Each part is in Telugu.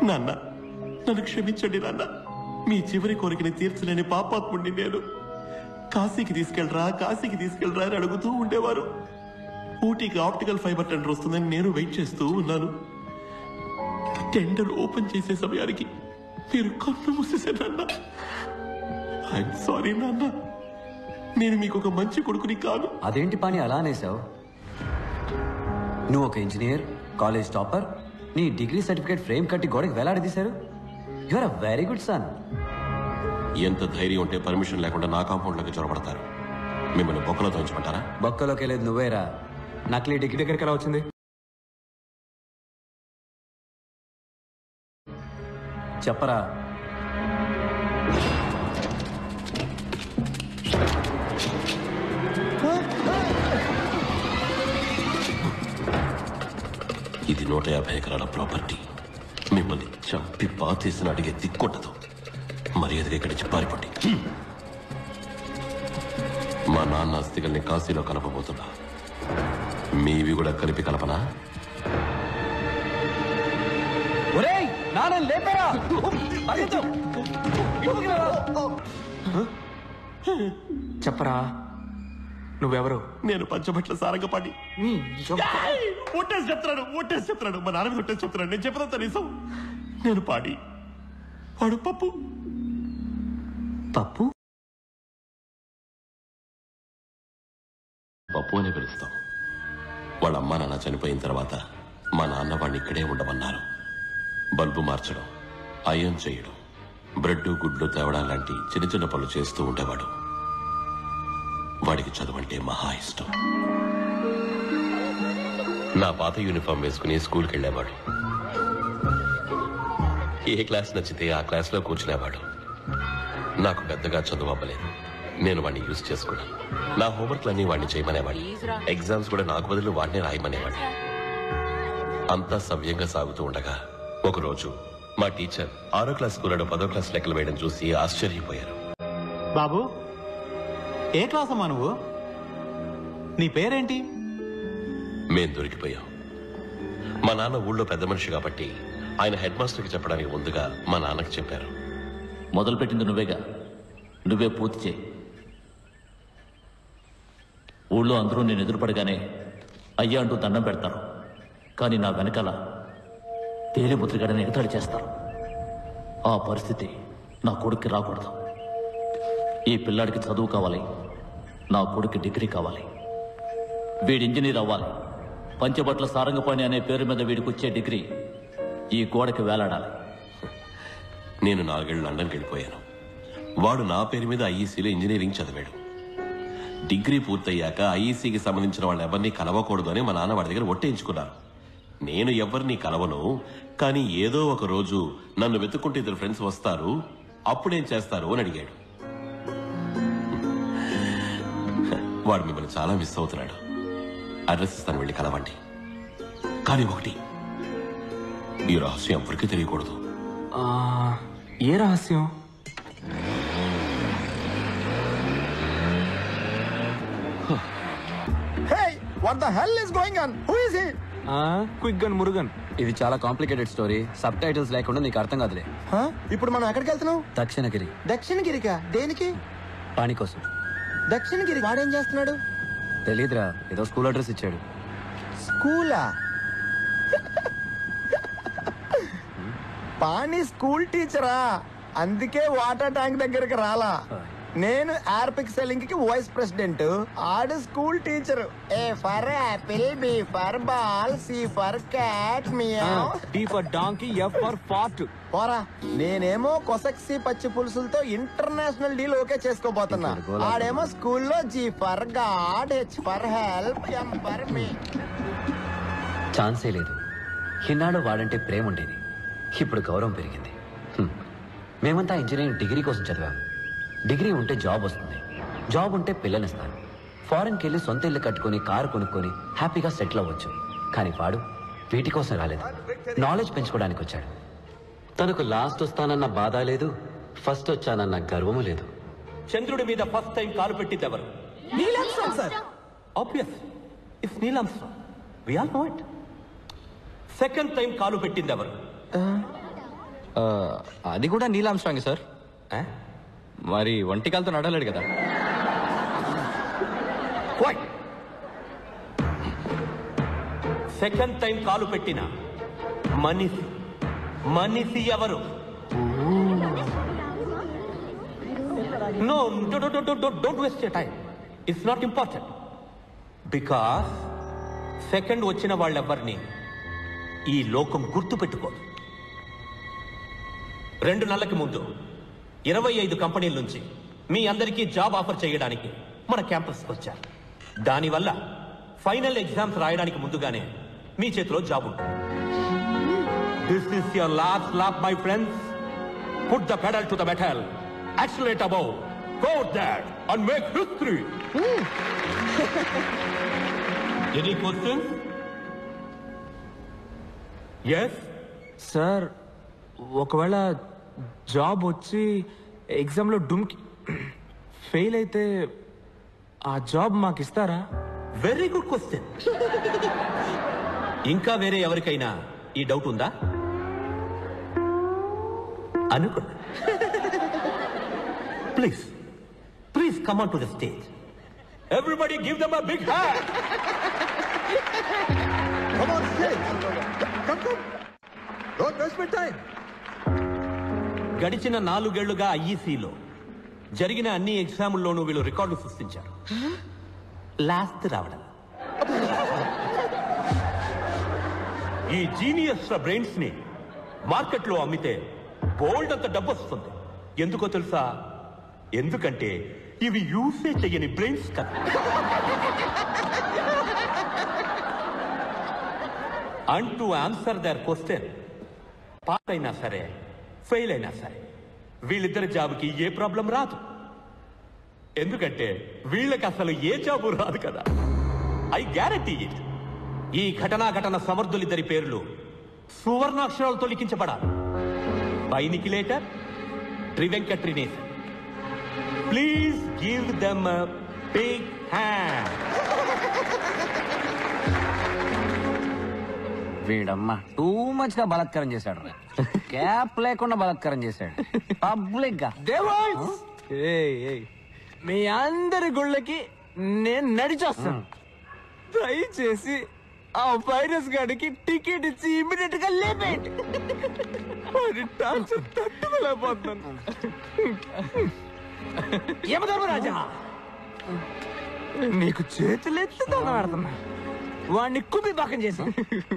నాన్న, నన్ను క్షమించండి నాన్న. మీ చివరి కోరికని తీర్చలేని పాపాత్ముడిని నేను. కాశీకి తీసుకెళ్ళరా అని అడుగుతూ ఉండేవారు. ఊటీకి ఆప్టికల్ ఫైబర్ టెండర్ వస్తుందని నేను వెయిట్ చేస్తూ ఉన్నాను. టెండర్ ఓపెన్ చేసే సమయానికి మీరు కన్ను మూసేశారన్న. ఐఎమ్ సారీ నాన్న. నేను మీకు ఒక మంచి కొడుకుని కాదు. అదేంటి పాని అలా అనేసావు? నువ్వు ఒక ఇంజనీర్, కాలేజ్ టాపర్, నీ డిగ్రీ సర్టిఫికేట్ ఫ్రేమ్ కట్టి గోడకి వేలాడదీశారు. You are a very good son. ఎంత ధైర్యం ఉంటే పర్మిషన్ లేకుండా నా కాంపౌండ్లోకి చొరబడతారు? మిమ్మల్ని బొక్కలో తోంచమంటారా? బొక్కలోకి లేదు, నువ్వేరా. నకిలీ డిగ్రీ దగ్గరికి ఎలా వచ్చింది? చెప్పరా. ఇది 150 ఎకరాల ప్రాపర్టీ. మిమ్మల్ని చంపి పాతేసిన అడిగే దిక్కుండదు. మర్యాదగా ఇక్కడి నుంచి పారిపోండి. మా నాన్న అస్థికల్ని కాశీలో కలపబోతున్నా. మీవి కూడా కలిపి కలపనా? చెప్పరా, నువ్వెవరు? నేను పంచబట్ల సారంగపాణి. ఒట్టేసి చెప్తున్నాడు. మా నాన్న మీద ఒట్టేసి చెప్తున్నాడు. నేను చెప్పదంతా నిజం. నేను పాడి, వాడు పప్పు. పప్పు అని పిలుస్తాం. వాళ్ళ అమ్మ నాన్న చనిపోయిన తర్వాత మా నాన్న వాడిని ఇక్కడే ఉండమన్నారు. బల్బు మార్చడం, అయం చేయడం, బ్రెడ్ గుడ్లు తేవడం లాంటి చిన్న చిన్న పనులు చేస్తూ ఉండేవాడు. వాడికి చదువంటే మహా ఇష్టం. నా పాత యూనిఫామ్ వేసుకుని స్కూల్కి వెళ్ళేవాడు. ఏ క్లాస్ నచ్చితే ఆ క్లాస్లో కూర్చునేవాడు. నాకు పెద్దగా చదువు అవ్వలేదు. నేను వాడిని యూజ్ చేసుకున్నాను. నా హోంవర్క్లన్నీ వాడిని చేయమనేవాడిని. ఎగ్జామ్స్ కూడా నాకు బదులు వాడిని రాయమనేవాడిని. అంతా సవ్యంగా సాగుతూ ఉండగా ఒకరోజు మా టీచర్ 6వ క్లాస్ కూరడు 10వ క్లాస్ లెక్కలు వేయడం చూసి ఆశ్చర్యపోయారు. బాబు, ఏ క్లాస్ అమ్మా నువ్వు? నీ పేరేంటి? మేం దొరికిపోయాం. మా నాన్న ఊళ్ళో పెద్ద మనిషి కాబట్టి ఆయన హెడ్ మాస్టర్కి చెప్పడానికి ముందుగా మా నాన్నకి చెప్పారు. మొదలుపెట్టింది నువ్వేగా, నువ్వే పూర్తి చేయి. ఊళ్ళో అందరూ నేను ఎదురుపడగానే అయ్యా అంటూ దండం పెడతారు. కానీ నా వెనకాల తేలిముద్రగడని ఎగతాళి చేస్తారు. ఆ పరిస్థితి నా కొడుక్కి రాకూడదు. ఈ పిల్లాడికి చదువు కావాలి, నా కొడుక్కి డిగ్రీ కావాలి. వీడి ఇంజనీర్ అవ్వాలి. పంచబట్ల సారంగపాణి అనే పేరు మీద వీడికి వచ్చే డిగ్రీ ఈ గోడకి వేలాడాలి. నేను 4 ఏళ్ళు లండన్కి వెళ్ళిపోయాను. వాడు నా పేరు మీద ఐఈసీలో ఇంజనీరింగ్ చదివాడు. డిగ్రీ పూర్తయ్యాక ఐఈసీకి సంబంధించిన వాళ్ళు ఎవరిని కలవకూడదు అని మా నాన్న వాడి దగ్గర ఒట్టేయించుకున్నారు. నేను ఎవరిని కలవను, కానీ ఏదో ఒక రోజు నన్ను వెతుక్కుంటే 2 ఫ్రెండ్స్ వస్తారు, అప్పుడేం చేస్తారు అని అడిగాడు. వాడు మిమ్మల్ని చాలా మిస్ అవుతున్నాడు. అడ్రస్ ఇస్తాను, వెళ్ళి కలవండి. కానీ ఒకటి, ఈ రహస్యం ఎవరికి తెలియకూడదు. ఏ రహస్యం? What the hell is going on? Who is he? Quick gun Murugan. ఇది చాలా కాంప్లికేటెడ్ స్టోరీ. సబ్ టైటిల్స్ లేకుండా నీకు అర్థం కాదులే. ఇప్పుడు మనం ఎక్కడికి వెళ్తున్నాం? దక్షిణగిరి. దక్షిణగిరికా? దేనికి? పాణి కోసం. దక్షిణగిరి వాడేం చేస్తున్నాడు? తెలీదురా, ఏదో స్కూల్ అడ్రస్ ఇచ్చాడు. స్కూలా? పాణి స్కూల్ టీచరా? అందుకే వాటర్ ట్యాంక్ దగ్గరికి రాలా. నేను ఎయిర్పిక్ సెల్లింగ్ కి వైస్ ప్రెసిడెంట్, ఆడు school teacher. A for apple, B for ball, C for cat, meow, D for donkey, F for fart. పోరా. నేనేమో కొసక్సి పచ్చి పులుసులతో ఇంటర్నేషనల్ డీల్ ఓకే చేసుకోబోతున్నా. ఆడేమో స్కూల్లో G for God, H for help, M for me. ఛాన్సే లేదు. ఇన్నాడు వాడంటే ప్రేమ ఉండేది, ఇప్పుడు గౌరవం పెరిగింది. మేమంతా ఇంజనీరింగ్ డిగ్రీ కోసం చదివాం. డిగ్రీ ఉంటే జాబ్ వస్తుంది, జాబ్ ఉంటే పిల్లనిస్తారు. ఫారెన్కి వెళ్ళి సొంత ఇల్లు కట్టుకుని కారు కొనుక్కొని హ్యాపీగా సెటిల్ అవ్వచ్చు. కానీ వాడు వీటి కోసం రాలేదు, నాలెడ్జ్ పెంచుకోవడానికి వచ్చాడు. తనకు లాస్ట్ వస్తానన్న బాధ లేదు, ఫస్ట్ వచ్చానన్న గర్వము లేదు. చంద్రుడి మీద ఫస్ట్ టైం కాలు పెట్టింది ఎవరు? Neil Armstrong sir. Obvious, it's Neil Armstrong. We all know it. Second time కాలు పెట్టింది ఎవరు? అది కూడా నీల్ ఆమ్స్ట్రాంగ్ సార్. మరి ఒంటికాలతో నడవలేడు కదా. సెకండ్ టైం కాలు పెట్టిన మనిషి ఎవరు? No, don't waste your time. It's not important. Because second వచ్చిన వాళ్ళెవ్వరిని ఈ లోకం గుర్తు పెట్టుకోదు. 2 నెలలకి ముందు 25 కంపెనీల నుంచి మీ అందరికీ జాబ్ ఆఫర్ చేయడానికి మన క్యాంపస్కి వచ్చారు. దానివల్ల ఫైనల్ ఎగ్జామ్స్ రాయడానికి ముందుగానే మీ చేతిలో జాబ్ ఉంటుంది. This is your last lap my friends. Put the pedal to the metal. Accelerate above, go there and make history. Any questions? Yes? Sir, ఒకవేళ జాబ్ వచ్చి ఎగ్జామ్లో డుమ్కి ఫెయిల్ అయితే ఆ జాబ్ మాకు ఇస్తారా? Very good question. ఇంకా వేరే ఎవరికైనా ఈ డౌట్ ఉందా? అనుకున్నా. Please come on to the stage. Everybody give them a big hand. Come on stage. Come. Don't waste my time. గడిచిన 4 ఏళ్లుగా ఐఈసీలో జరిగిన అన్ని ఎగ్జాముల్లోనూ వీళ్ళు రికార్డు సృష్టించారు. లాస్ట్ రావడం. ఈ జీనియస్ బ్రెయిన్స్ ని మార్కెట్ లో అమ్మితే బోల్డ్ అంత డబ్బు వస్తుంది. ఎందుకో తెలుసా? ఎందుకంటే ఇవి యూసే చెయ్యని బ్రెయిన్స్ కదా. And to answer their question, pass అయినా సరే ఫెయిల్ అయినా సరే వీళ్ళిద్దరి జాబ్కి ఏ ప్రాబ్లం రాదు. ఎందుకంటే వీళ్ళకి అసలు ఏ జాబు రాదు కదా. I guarantee it. ఈ ఘటన సమర్థులిద్దరి పేర్లు సువర్ణాక్షరాలతో లిఖించబడాలి. బైనికిలేటర్, ట్రివెంకట్రినేసన్. Please give them a big hand. వీడమ్మా టూ మచ్ గా బలాత్కారం చేశాడు. క్యాప్ లేకుండా బలాత్కారం చేశాడు పబ్లిక్ గా. మీ అందరి గుళ్ళకి నేను నడిచొస్తాను. దయచేసి ఆ వైరస్ గాడికి టికెట్ ఇచ్చి ఇమీడియట్ గా లేపేయండి. తట్టుకోలేకపోతున్నాను. యమధర్మరాజా, నీకు చేతులెత్తి దండపెడుతున్నా. వాడిని కుంభి భాగం చేసి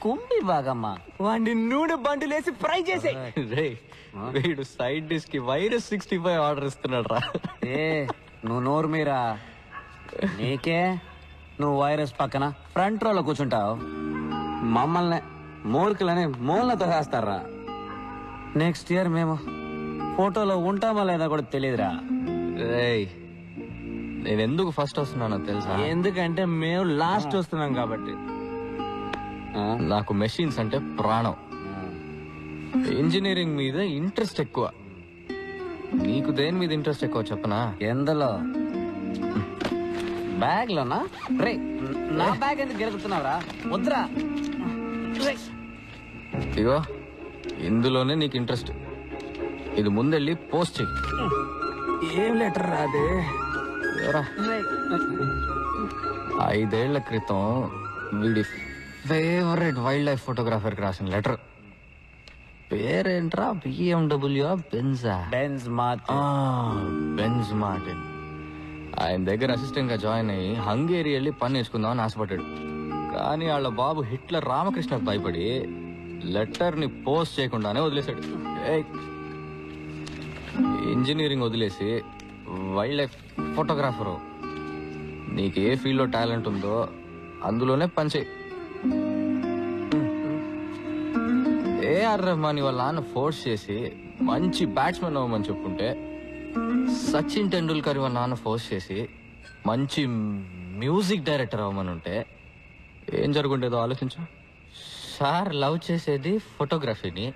కుంభి భాగమ్మా వాడిని నూనె బండిలేసి ఫ్రై చేసే. వీడు సైడ్ డిష్ కి వైరస్ 65 ఆర్డర్ ఇస్తున్నాడు రా. నువ్వు నోరు మీరా. నీకే నువ్వు వైరస్ పక్కన ఫ్రంట్ రోలో కూర్చుంటావు. మమ్మల్ని మూర్ఖులని మూలతో వేస్తారా. నెక్స్ట్ ఇయర్ మేము ఫోటోలో ఉంటామా లేదా కూడా తెలియదురా. నేను ఎందుకు ఫస్ట్ వస్తున్నానో తెలుసా? ఎందుకంటే మేము లాస్ట్ వస్తున్నాం కాబట్టి. నాకు మెషిన్స్ అంటే ప్రాణం. ఇంజనీరింగ్ మీద ఇంట్రెస్ట్ ఎక్కువ. నీకు దేని మీద ఇంట్రెస్ట్ ఎక్కువ చెప్పనా? ఎందులో? బ్యాగ్ లోనా? రే నా బ్యాగ్ ఎందుకు గెలుగుతున్నావురా? వద్దురా. ఇగో ఇందులోనే నీకు ఇంట్రెస్ట్. ఇది ముందెళ్ళి పోస్ట్ చెయ్యి. ఏం లెటర్ రాదే? 5 ఏళ్ల క్రితం వీడి ఫేవరెట్ వైల్డ్ లైఫ్ ఫోటోగ్రాఫర్ కి రాసిన లెటర్. పేరేంట్రా? BMW బెంజా? Benz Martin. ఆయన దగ్గర అసిస్టెంట్ గా జాయిన్ అయ్యి హంగేరి వెళ్ళి పని నేర్చుకుందామని ఆశపడ్డాడు. కానీ వాళ్ళ బాబు హిట్లర్ రామకృష్ణకు భయపడి లెటర్ ని పోస్ట్ చేయకుండానే వదిలేశాడు. ఇంజనీరింగ్ వదిలేసి వైల్డ్ లైఫ్ ఫోటోగ్రాఫరు. నీకు ఏ ఫీల్డ్ లో టాలెంట్ ఉందో అందులోనే పనిచేయి. ఏఆర్ రెహమాన్ వాళ్ళ నాన్న ఫోర్స్ చేసి మంచి బ్యాట్స్మెన్ అవ్వమని చెప్పుకుంటే, సచిన్ టెండూల్కర్ వాళ్ళ నాన్న ఫోర్స్ చేసి మంచి మ్యూజిక్ డైరెక్టర్ అవ్వమని ఉంటే ఏం జరుగుండేదో ఆలోచించు. సార్ లవ్ చేసేది ఫోటోగ్రఫీని,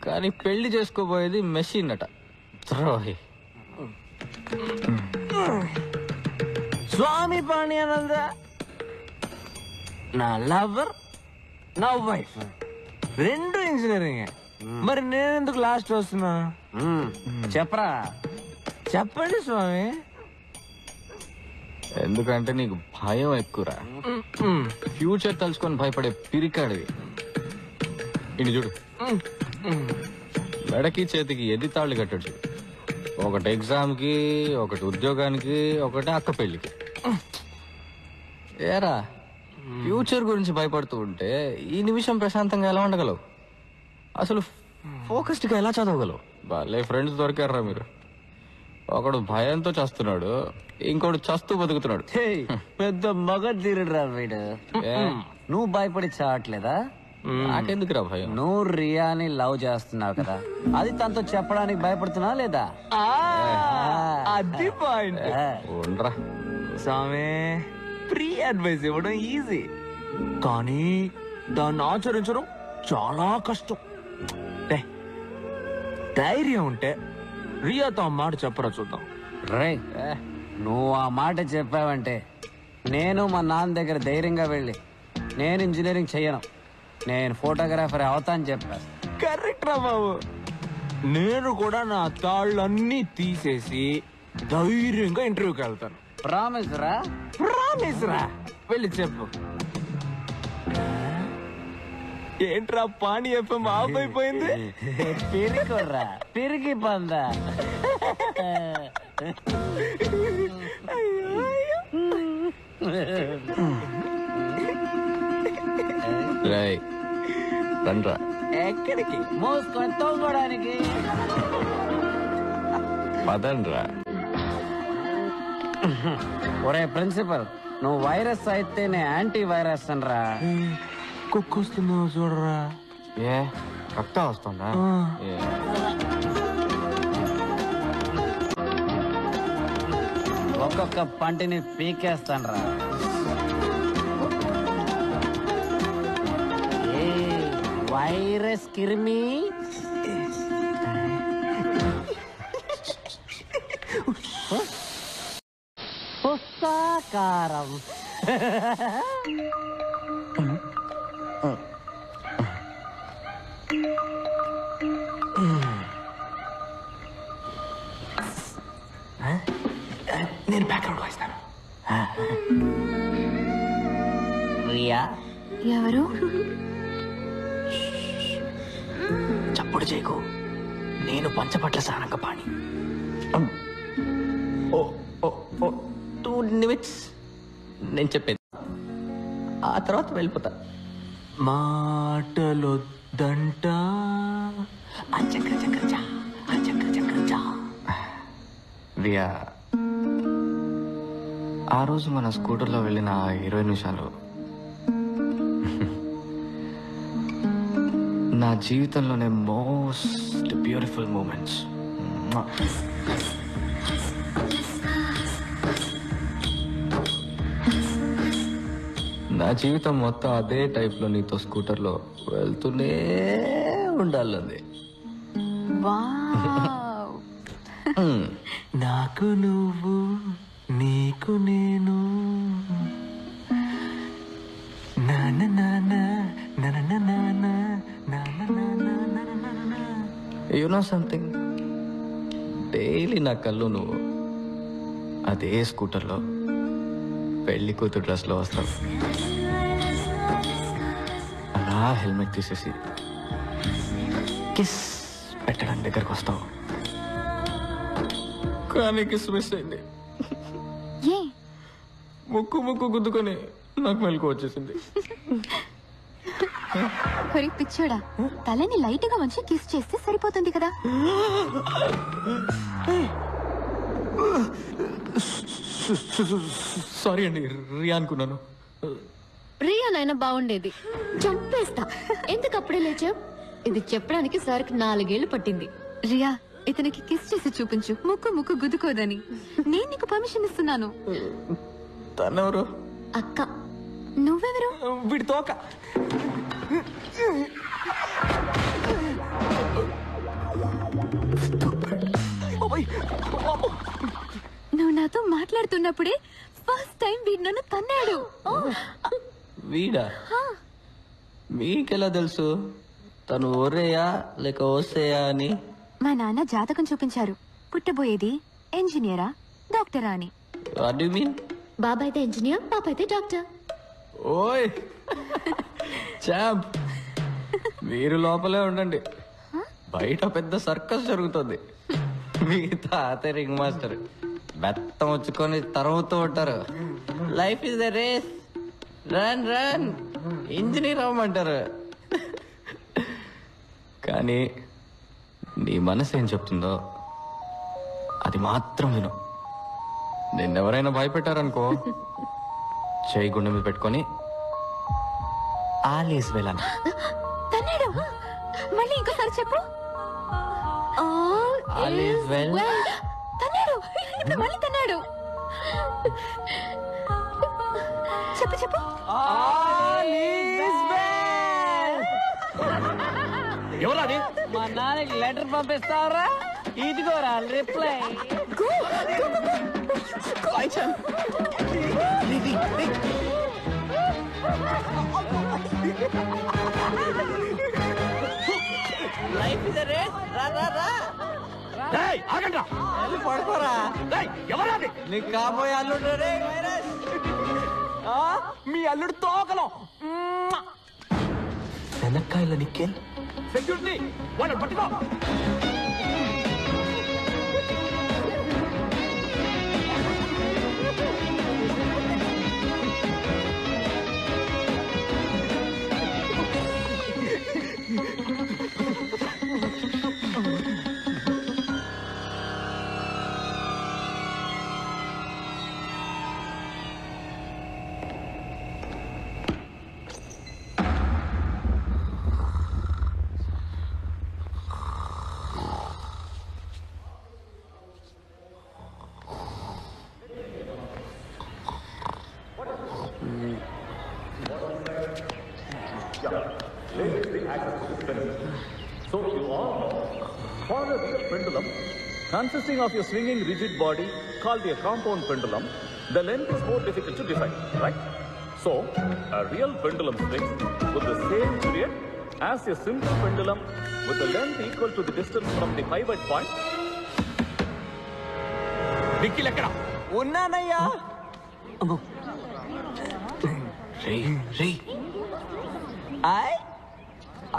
కానీ పెళ్లి చేసుకోబోయేది మెషిన్ అట. ద్రోహి. స్వామి పాణ్యానంద నా లవర్, నా వైఫ్ 2 ఇంజనీరింగ్. మరి నేను ఎందుకు లాస్ట్ వస్తున్నా? చెప్పరా. చెప్పండి స్వామి. ఎందుకంటే నీకు భయం ఎక్కువరా. ఫ్యూచర్ తలుచుకొని భయపడే పిరికాడివి. ఇటు చూడు, మెడకి చేతికి ఎది తాళ్ళు కట్టాడు చూడు. ఒకటి ఎగ్జామ్ కి, ఒకటి ఉద్యోగానికి, ఒకటి అక్క పెళ్లికి. ఏరా ఫ్యూచర్ గురించి భయపడుతూ ఉంటే ఈ నిమిషం ప్రశాంతంగా ఎలా ఉండగలవు? అసలు ఫోకస్డ్ గా ఎలా చదవగలవు? వాళ్ళే ఫ్రెండ్స్ దొరికారా మీరు. ఒకడు భయంతో చస్తున్నాడు, ఇంకోడు చస్తూ బతుకుతున్నాడు. పెద్ద మగ తీరుడురా వీడు. నువ్వు భయపడి చావట్లేదా? నాకెందుకురా భయం? నువ్వు రియాని లవ్ చేస్తున్నావు కదా, అది తనతో చెప్పడానికి భయపడుతున్నావు లేదా? అది పాయింట్. ఉండరా స్వామి, ఫ్రీ అడ్వైస్ ఇవ్వడం ఈజీ, కానీ దాన్ని ఆచరించడం చాలా కష్టం. ధైర్యం ఉంటే రియాతో ఆ మాట చెప్పరా చూద్దాం. రే, నువ్వు ఆ మాట చెప్పావంటే నేను మా నాన్న దగ్గర ధైర్యంగా వెళ్ళి నేను ఇంజనీరింగ్ చెయ్యను, నేను ఫోటోగ్రాఫర్ అవుతాను చెప్పా. కరెక్ట్ రా బాబు. నేను కూడా నా తాళ్ళన్నీ తీసేసి ధైర్యంగా ఇంటర్వ్యూకి వెళ్తాను. ప్రామిస్ రా? ప్రామిస్ రా. వెళ్ళి చెప్పు. ఏంట్రా పాణి ఎఫ్ఎం ఆఫ్ అయిపోయింది? పిరికొర్రా, పిరికి పందా. రండ్రా. ఎక్కడికి? మోసుకొని తోగడానికి. పదండ్రా. ఒరే ప్రిన్సిపల్, నువ్వు వైరస్ అయితే నేను యాంటీ వైరస్ అనరా. కుక్కొస్తున్నావు చూడరా. ఏ రక్తం వస్తుందా? ఒక్కొక్క పంటిని పీకేస్తానరా. వైరస్ కిర్మి. పుస్తకారం. నేను బ్యాక్గ్రౌండ్ వాయిస్తాను. రియా ఎవరు? చప్పుడు చేయకు, నేను పంచపట్ల సారంగ పాణి. 2 నిమిట్స్ నేను చెప్పేది, ఆ తర్వాత వెళ్ళిపోతా. మాటలొద్దంట. రియా, ఆ రోజు మన స్కూటర్లో వెళ్ళిన 20 నిమిషాలు నా జీవితంలోనే మోస్ట్ బ్యూటిఫుల్ మూమెంట్స్. నా జీవితం మొత్తం అదే టైప్లో నీతో స్కూటర్లో వెళ్తూనే ఉండాలి. నాకు నువ్వు, నీకు నేను. యు నో సంథింగ్, డైలీ నా కళ్ళు నువ్వు అదే స్కూటర్లో పెళ్లి కూతురు డ్రెస్లో వస్తావు. అలా హెల్మెట్ తీసేసి కిస్ పెట్టడానికి దగ్గరకు వస్తావు. కానీ కిస్ మిస్ అయింది. ముక్కు గుద్దుకొని నాకు మెలకు వచ్చేసింది. పిచ్చోడా, తలని లైట్ గా వంచి కిస్ చేస్తే సరిపోతుంది కదా. సారీ అండి, రియా అనుకున్నాను. రియానైనా బాగుండేది. చంపేస్తా. ఎందుకు అప్పుడే లేచావు? ఇది చెప్పడానికి సార్కి 4 ఏళ్లు పట్టింది. రియా, ఇతనికి కిస్ చేసి చూపించు, ముక్కు గుద్దుకోదని. నేను నీకు పర్మిషన్ ఇస్తున్నాను. తనెవరు? అక్క. నువ్వెవరు? వీడి తోక. నువ్వు నాతో మాట్లాడుతున్నప్పుడే ఫస్ట్ టైం వీడు నన్ను తన్నాడు. వీడా? మీకెలా తెలుసు? తను ఓరేయా లేక ఓసేయా అని? మా నాన్న జాతకం చూపించారు. పుట్టబోయేది ఇంజనీరా డాక్టరా అని. What do you mean? బాబాయ్ అయితే ఇంజనీర్, పాప అయితే డాక్టర్. ఓయ్ చాంప్, మీరు లోపలే ఉండండి, బయట పెద్ద సర్కస్ జరుగుతుంది. మీ తాత రింగ్ మాస్టర్ బెత్తం వచ్చుకొని తరుగుతూ ఉంటారు. Life is the race, run run, engineer అవ్వమంటారు. కానీ నీ మనసు ఏం చెప్తుందో అది మాత్రం విను. నిన్నెవరైనా భయపెట్టారనుకో, చేయి గుండె మీద పెట్టుకొని ఆల్ ఈస్ వెల్ అని. తన్నాడు. మళ్ళీ ఇంకోసారి చెప్పు. All is well. తన్నాడు. ఇప్పుడు మళ్ళీ తన్నాడు. చెప్పు చెప్పు. ఎవరాది? మా నాన్నకి లెటర్ పంపిస్తావరా? ఇదిగోరా రిప్లై. లైఫ్ ఇస్ రేస్, రా రా రా. ఆగండ్రా. వెళ్ళి పడుకోరా. ఎవరాది? నీకు కాబోయే అల్లుడు రే వైరస్. మీ అల్లుడు తోకలో శనక్కాయల నిక్కెల్. సెక్యూరిటీ వాళ్ళని పట్టుకో. So you all know, for a real pendulum, consisting of a swinging rigid body called a compound pendulum, the length is more difficult to define, right? So, a real pendulum swings with the same period as a simple pendulum with a length equal to the distance from the pivot point. Nikhil ఎక్కడ? ఉన్నానయ్యా. రే రే,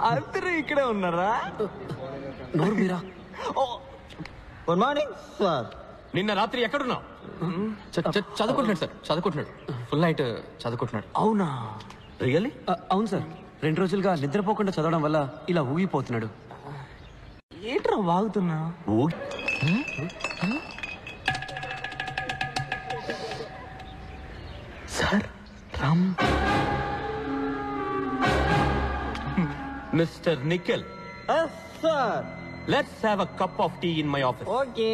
అందరూ ఇక్కడే ఉన్నారా? నోరు మీరా. Good morning sir. నిన్న రాత్రి ఎక్కడున్నావు? చదువుకుంటున్నాడు సార్, చదువుకుంటున్నాడు. ఫుల్ నైట్ చదువుకుంటున్నాడు. అవునా? రియల్లీ? అవును సార్, 2 రోజులుగా నిద్రపోకుండా చదవడం వల్ల ఇలా ఊగిపోతున్నాడు. ఏంట్రా వాగుతున్నా? Sir Ram. Mister Nikhil, sir let's have a cup of tea in my office. Okay.